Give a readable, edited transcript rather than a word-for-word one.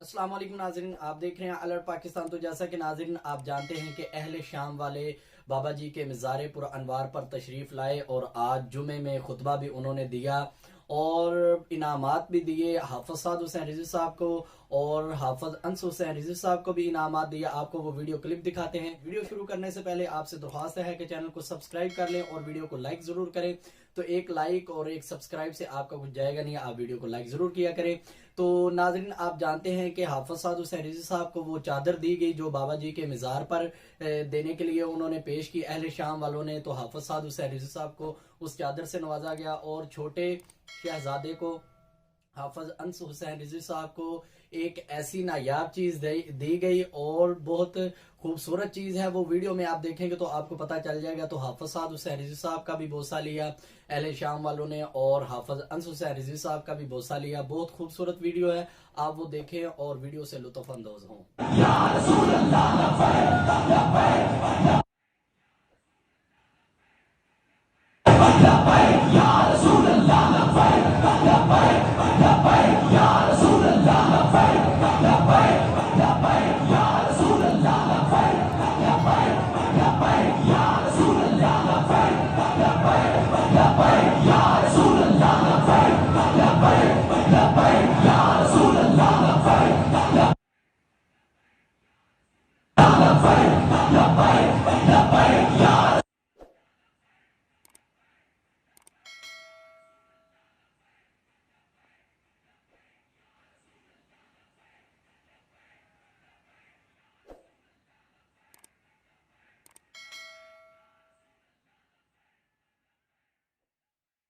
अस्सलाम वालेकुम नाज़रीन, आप देख रहे हैं अलर्ट पाकिस्तान। तो जैसा कि नाज़रीन आप जानते हैं कि अहले शाम वाले बाबा जी के मज़ार पुर अनवार पर तशरीफ़ लाए और आज जुमे में खुतबा भी उन्होंने दिया और इनामात भी दिए। हाफिज साद हुसैन रिजवी साहब को और हाफिज अंस हुसैन रिजवी साहब को भी इनामात दिया। आपको वो वीडियो क्लिप दिखाते हैं। वीडियो शुरू करने से पहले आपसे दरख्वास्त है कि चैनल को सब्सक्राइब कर लें और वीडियो को लाइक जरूर करें। तो एक लाइक और एक सब्सक्राइब से आपका कुछ जाएगा नहीं, आप वीडियो को लाइक जरूर किया करें। तो नाज़रीन आप जानते हैं कि हाफिज साद हुसैन रिजवी साहब को वो चादर दी गई जो बाबा जी के मज़ार पर देने के लिए उन्होंने पेश की अहले शाम वालों ने। तो हाफिज साद हुसैन रिजवी साहब को उस चादर से नवाजा गया और छोटे शहजादे को हाफिज अंस हुसैन रिजवी साहब को एक ऐसी नायाब चीज दी गई और बहुत खूबसूरत चीज है। वो वीडियो में आप देखेंगे तो आपको पता चल जाएगा। तो हाफिज साद हुसैन रिजवी साहब का भी बोसा लिया अहले शाम वालों ने और हाफिज अंस हुसैन रिजवी साहब का भी बोसा लिया। बहुत खूबसूरत वीडियो है, आप वो देखें और वीडियो से लुत्फ अंदोज हों।